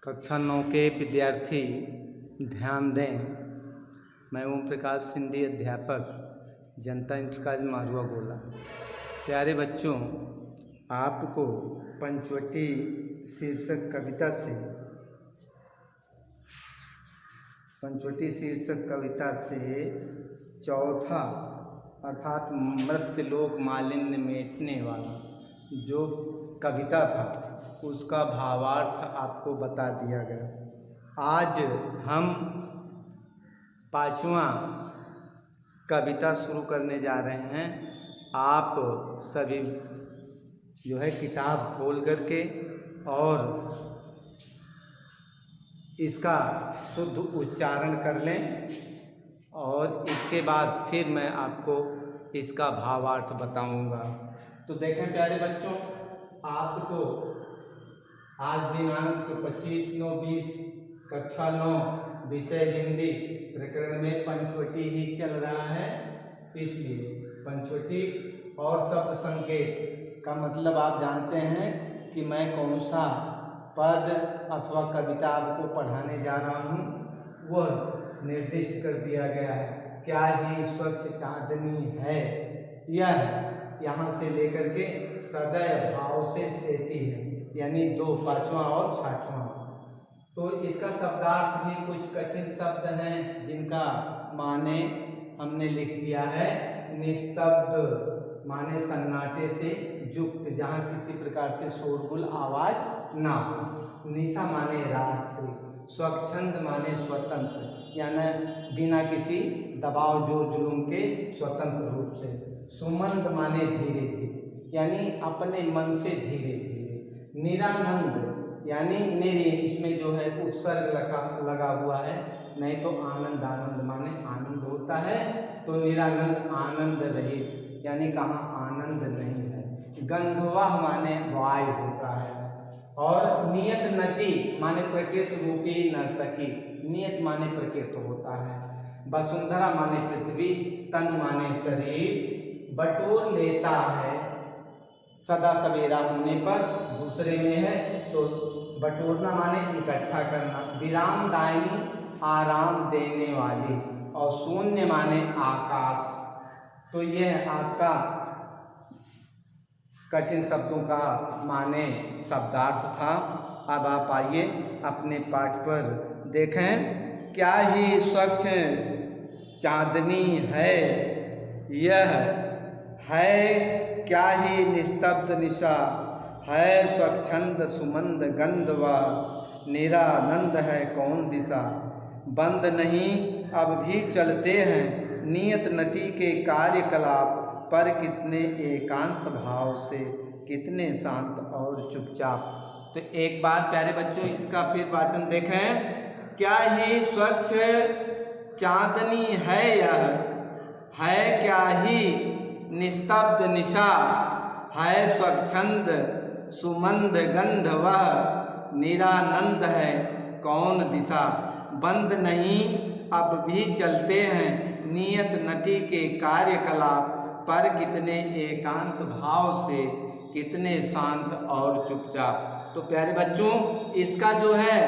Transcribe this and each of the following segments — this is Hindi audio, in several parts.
कक्षा 9 के विद्यार्थी ध्यान दें। मैं ओम प्रकाश सिंधी, अध्यापक, जनता इंटर कॉलेज मारुआ गोला। प्यारे बच्चों, आपको पंचवटी शीर्षक कविता से चौथा अर्थात मृत्युलोक मालिन्य मिटने वाला जो कविता था उसका भावार्थ आपको बता दिया गया। आज हम 5वां कविता शुरू करने जा रहे हैं। आप सभी जो है किताब खोल करके और इसका शुद्ध उच्चारण कर लें और इसके बाद फिर मैं आपको इसका भावार्थ बताऊंगा। तो देखें प्यारे बच्चों, आपको आज दिनांक 25/9/20 कक्षा 9 विषय हिंदी प्रकरण में पंचवटी ही चल रहा है। इसलिए पंचवटी और शब्द संकेत का मतलब आप जानते हैं कि मैं कौन सा पद अथवा कविता आपको पढ़ाने जा रहा हूँ, वह निर्दिष्ट कर दिया गया है। क्या ही स्वच्छ चांदनी है, यह यहाँ से लेकर के सदैव भाव से सेती है, यानी 2 5वां और 6वां। तो इसका शब्दार्थ भी कुछ कठिन शब्द हैं जिनका माने हमने लिख दिया है। निस्तब्ध माने सन्नाटे से युक्त, जहाँ किसी प्रकार से शोरगुल आवाज ना हो। निशा माने रात्रि, स्वच्छंद माने स्वतंत्र, यानी बिना किसी दबाव जोर जुलूम के स्वतंत्र रूप से। सुमंद माने धीरे धीरे, यानी अपने मन से धीरे धीरे। निरानंद यानी निरे, इसमें जो है उपसर्ग लगा हुआ है, नहीं तो आनंद आनंद माने आनंद होता है, तो निरानंद आनंद रहित, यानी कहाँ आनंद नहीं है। गंधवाह माने वायु होता है। और नियत नटी माने प्रकृत रूपी नर्तकी, नियत माने प्रकृत होता है। वसुंधरा माने पृथ्वी, तन माने शरीर। बटोर लेता है सदा सवेरा होने पर, दूसरे में है तो बटोरना माने इकट्ठा करना। विराम दायनी आराम देने वाली, और शून्य माने आकाश। तो यह आपका कठिन शब्दों का माने शब्दार्थ था। अब आप आइए अपने पाठ पर देखें। क्या ही स्वच्छ चांदनी है, यह है क्या ही निस्तब्ध निशा है। स्वच्छंद सुमंद गंध व निरानंद है कौन दिशा। बंद नहीं अब भी चलते हैं नियत नटी के कार्यकलाप, पर कितने एकांत भाव से, कितने शांत और चुपचाप। तो एक बार प्यारे बच्चों इसका फिर वाचन देखें। क्या ही स्वच्छ चांदनी है, यह है क्या ही निस्तब्ध निशा है। स्वच्छंद सुमंद गंध वह निरानंद है कौन दिशा। बंद नहीं अब भी चलते हैं नियत नटी के कार्यकलाप, पर कितने एकांत भाव से, कितने शांत और चुपचाप। तो प्यारे बच्चों, इसका जो है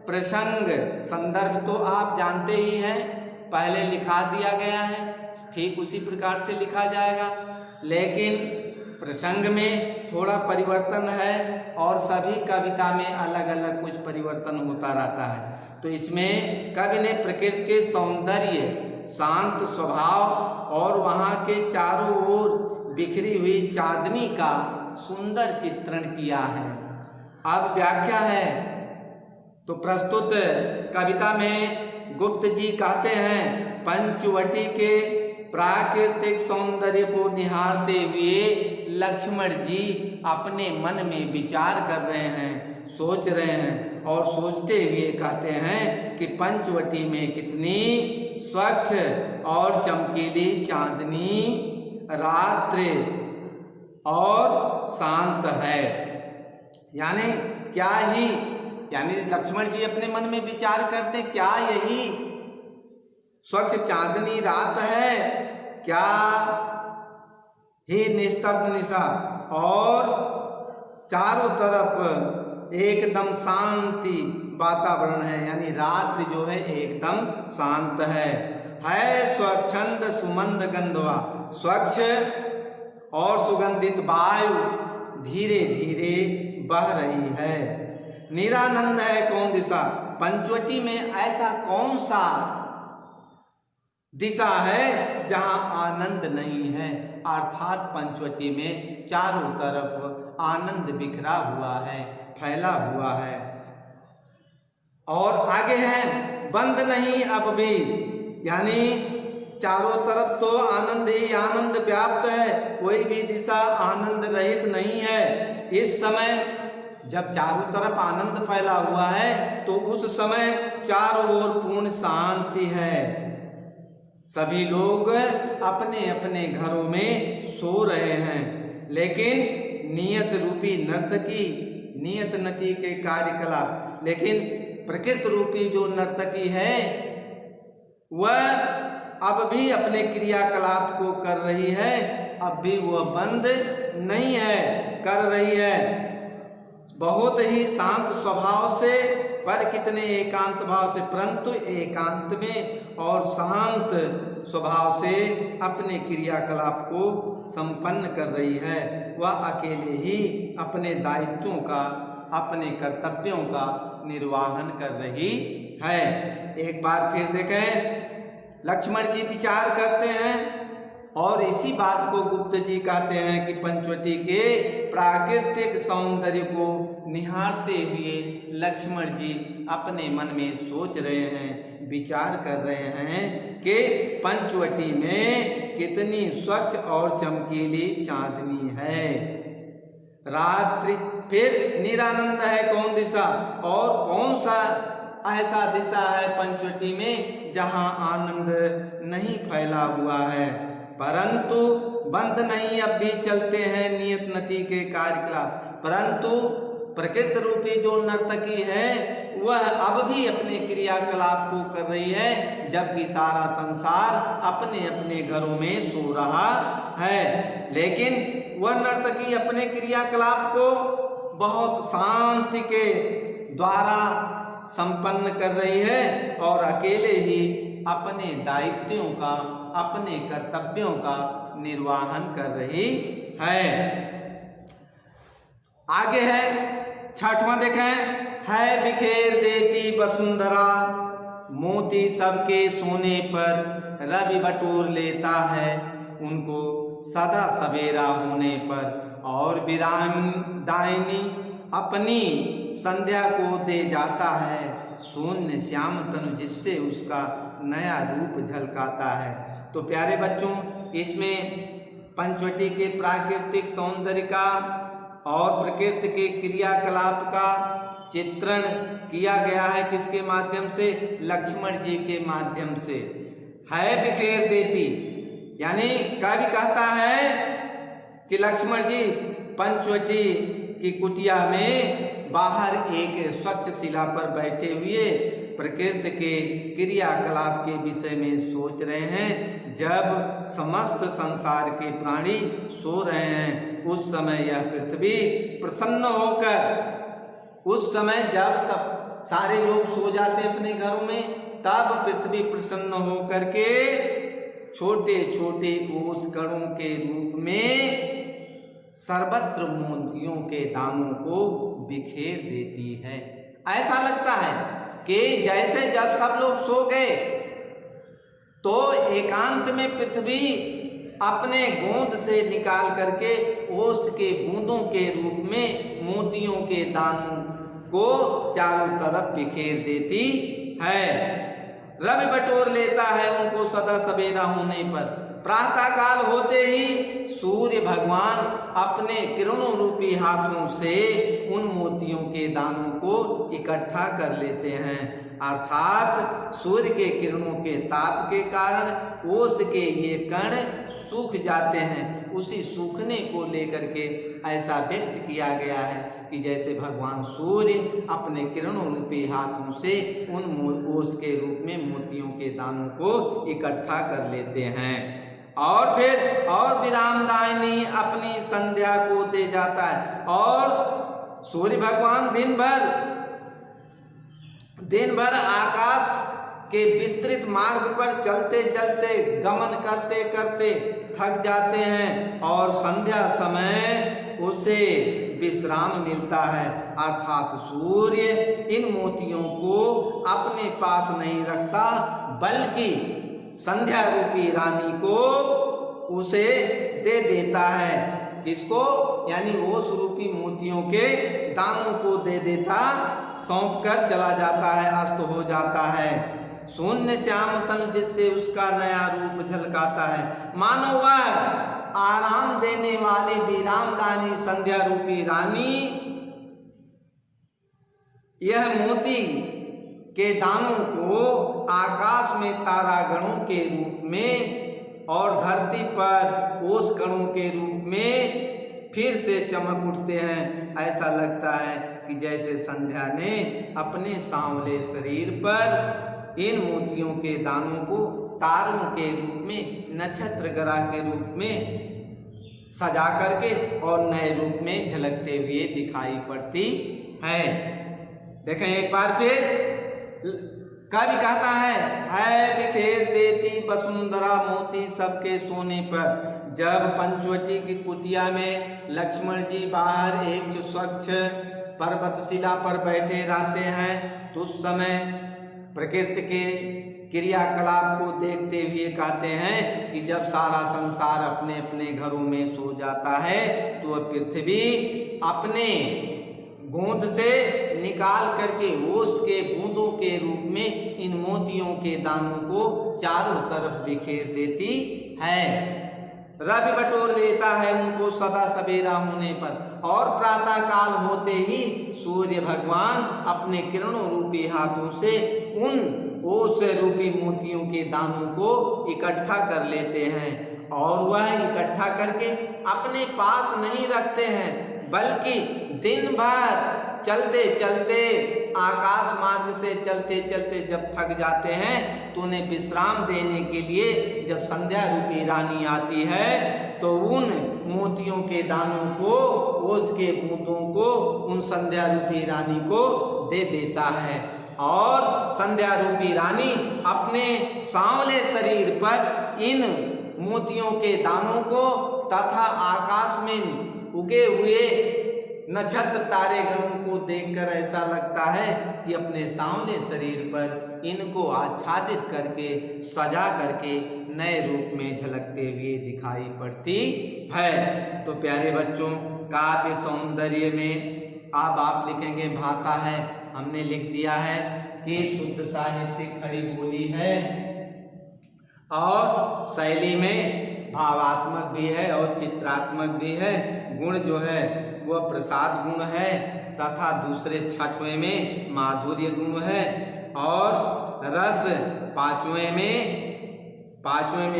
प्रसंग संदर्भ तो आप जानते ही हैं, पहले लिखा दिया गया है, ठीक उसी प्रकार से लिखा जाएगा। लेकिन प्रसंग में थोड़ा परिवर्तन है और सभी कविता में अलग अलग कुछ परिवर्तन होता रहता है। तो इसमें कवि ने प्रकृति के सौंदर्य, शांत स्वभाव और वहाँ के चारों ओर बिखरी हुई चांदनी का सुंदर चित्रण किया है। अब व्याख्या है। तो प्रस्तुत कविता में गुप्त जी कहते हैं, पंचवटी के प्राकृतिक सौंदर्य को निहारते हुए लक्ष्मण जी अपने मन में विचार कर रहे हैं, सोच रहे हैं, और सोचते हुए कहते हैं कि पंचवटी में कितनी स्वच्छ और चमकीली चांदनी रात्रि और शांत है। यानी क्या ही, यानी लक्ष्मण जी अपने मन में विचार करते, क्या यही स्वच्छ चांदनी रात है, क्या ही निस्तब्ध निशा और चारों तरफ एकदम शांति वातावरण है, यानी रात्रि जो है एकदम शांत है स्वच्छंद सुमंद गंधवा, स्वच्छ और सुगंधित वायु धीरे धीरे बह रही है। निरानंद है कौन दिशा, पंचवटी में ऐसा कौन सा दिशा है जहां आनंद नहीं है, अर्थात पंचवटी में चारों तरफ आनंद बिखरा हुआ है, फैला हुआ है। और आगे है बंद नहीं अब भी, यानी चारों तरफ तो आनंद ही आनंद व्याप्त है, कोई भी दिशा आनंद रहित नहीं है। इस समय जब चारों तरफ आनंद फैला हुआ है तो उस समय चारों ओर पूर्ण शांति है। सभी लोग अपने अपने घरों में सो रहे हैं, लेकिन नियत रूपी नर्तकी, नियत नटी के कार्यकलाप, लेकिन प्रकृति रूपी जो नर्तकी है वह अब भी अपने क्रियाकलाप को कर रही है, अब भी वह बंद नहीं है, कर रही है बहुत ही शांत स्वभाव से, पर कितने एकांत भाव से, परंतु एकांत में और शांत स्वभाव से अपने क्रियाकलाप को संपन्न कर रही है। वह अकेले ही अपने दायित्वों का, अपने कर्तव्यों का निर्वाहन कर रही है। एक बार फिर देखें, लक्ष्मण जी विचार करते हैं और इसी बात को गुप्त जी कहते हैं कि पंचवटी के प्राकृतिक सौंदर्य को निहारते हुए लक्ष्मण जी अपने मन में सोच रहे हैं, विचार कर रहे हैं कि पंचवटी में कितनी स्वच्छ और चमकीली चांदनी है। रात्रि फिर निरानंद है कौन दिशा, और कौन सा ऐसा दिशा है पंचवटी में जहां आनंद नहीं फैला हुआ है, परंतु बंद नहीं अब भी चलते हैं नियत नटी के कार्यकलाप, परंतु प्रकृति रूपी जो नर्तकी है वह अब भी अपने क्रियाकलाप को कर रही है, जबकि सारा संसार अपने अपने घरों में सो रहा है, लेकिन वह नर्तकी अपने क्रियाकलाप को बहुत शांति के द्वारा संपन्न कर रही है और अकेले ही अपने दायित्वों का, अपने कर्तव्यों का निर्वाहन कर रही है। आगे है छठवां देखें, है बिखेर देती वसुंधरा, मोती सबके सोने पर रवि बटोर लेता है उनको सदा सवेरा होने पर, और विराम दायनी अपनी संध्या को दे जाता है शून्य श्याम तनु, जिससे उसका नया रूप झलकाता है। तो प्यारे बच्चों, इसमें पंचवटी के प्राकृतिक सौंदर्य का और प्रकृति के क्रियाकलाप का चित्रण किया गया है, किसके माध्यम से, लक्ष्मण जी के माध्यम से। है बिखेर देती, यानी कवि कहता है कि लक्ष्मण जी पंचवटी की कुटिया में बाहर एक स्वच्छ शिला पर बैठे हुए प्रकृति के क्रियाकलाप के विषय में सोच रहे हैं। जब समस्त संसार के प्राणी सो रहे हैं उस समय यह पृथ्वी प्रसन्न होकर, उस समय जब सब सारे लोग सो जाते अपने घरों में, तब पृथ्वी प्रसन्न होकर के छोटे छोटे ओस कणों के रूप में सर्वत्र मोतियों के दानों को बिखेर देती है। ऐसा लगता है कि जैसे जब सब लोग सो गए तो एकांत में पृथ्वी अपने गोंद से निकाल करके ओस के बूंदों के रूप में मोतियों के दानों को चारों तरफ बिखेर देती है। रवि बटोर लेता है उनको सदा सवेरा होने पर। प्रातः काल होते ही सूर्य भगवान अपने किरणों रूपी हाथों से उन मोतियों के दानों को इकट्ठा कर लेते हैं, अर्थात सूर्य के किरणों के ताप के कारण ओस के ये कण सूख जाते हैं। उसी सूखने को लेकर के ऐसा व्यक्त किया गया है कि जैसे भगवान सूर्य अपने किरणों रूपी हाथों से उन ओस के रूप में मोतियों के दानों को इकट्ठा कर लेते हैं। और फिर और विरामदायिनी अपनी संध्या को दे जाता है, और सूर्य भगवान दिन भर आकाश के विस्तृत मार्ग पर चलते चलते गमन करते करते थक जाते हैं और संध्या समय उसे विश्राम मिलता है। अर्थात सूर्य इन मोतियों को अपने पास नहीं रखता, बल्कि संध्या रूपी रानी को उसे दे देता है। किसको? यानी ओस रूपी मोतियों के दानों को दे देता, सौंप कर चला जाता है, अस्त हो जाता है। शून्य श्याम तन जिससे उसका नया रूप झलकाता है। मानो वह आराम देने वाली विरामदानी संध्या रूपी रानी यह मोती के दानों को आकाश में तारागणों के रूप में और धरती पर ओस कणों के रूप में फिर से चमक उठते हैं। ऐसा लगता है कि जैसे संध्या ने अपने सांवले शरीर पर इन मोतियों के दानों को तारों के रूप में, नक्षत्र ग्रह के रूप में सजा करके और नए रूप में झलकते हुए दिखाई पड़ती है। देखें एक बार फिर कवि कहता है बिखेर देती वसुंधरा मोती सबके सोने पर। जब पंचवटी की कुटिया में लक्ष्मण जी बाहर एक स्वच्छ पर्वतशिला पर बैठे रहते हैं तो उस समय प्रकृति के क्रियाकलाप को देखते हुए कहते हैं कि जब सारा संसार अपने अपने घरों में सो जाता है तो वह पृथ्वी अपने गोंद से निकाल करके ओस के बूंदों के रूप में इन मोतियों के दानों को चारों तरफ बिखेर देती है। रवि बटोर लेता है उनको सदा सवेरा होने पर और प्रातः काल होते ही सूर्य भगवान अपने किरणों रूपी हाथों से उन ओस रूपी मोतियों के दानों को इकट्ठा कर लेते हैं और वह इकट्ठा करके अपने पास नहीं रखते हैं, बल्कि दिन भर चलते चलते आकाश मार्ग से चलते चलते जब थक जाते हैं तो उन्हें विश्राम देने के लिए जब संध्या रूपी रानी आती है तो उन मोतियों के दानों को, ओस के बूंदों को उन संध्या रूपी रानी को दे देता है और संध्या रूपी रानी अपने सांवले शरीर पर इन मोतियों के दानों को तथा आकाश में उगे हुए नक्षत्र तारे गणों को देखकर ऐसा लगता है कि अपने सांवले शरीर पर इनको आच्छादित करके सजा करके नए रूप में झलकते हुए दिखाई पड़ती है। तो प्यारे बच्चों, काव्य सौंदर्य में अब आप लिखेंगे भाषा है, हमने लिख दिया है कि शुद्ध साहित्यिक खड़ी बोली है और शैली में भावात्मक भी है और चित्रात्मक भी है। गुण जो है वह प्रसाद गुण है तथा दूसरे छठवें में माधुर्य गुण है और रस पांचवें में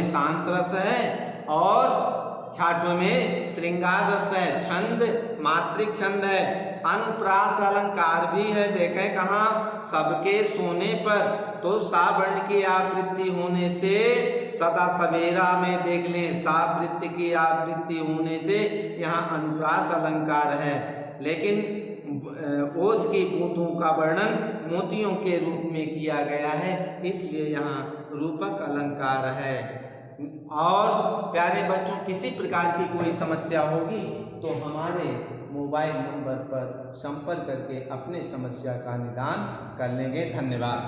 शांत रस है और छठवें में श्रृंगार रस है। छंद मात्रिक छंद है। अनुप्रास अलंकार भी है। देखें कहाँ, सबके सोने पर, तो सावर्ण की आवृत्ति होने से सदा सवेरा में देख लें, सावृत्ति की आवृत्ति होने से यहाँ अनुप्रास अलंकार है। लेकिन ओस की बूंदों का वर्णन मोतियों के रूप में किया गया है, इसलिए यहाँ रूपक अलंकार है। और प्यारे बच्चों, किसी प्रकार की कोई समस्या होगी तो हमारे मोबाइल नंबर पर संपर्क करके अपने समस्या का निदान कर लेंगे। धन्यवाद।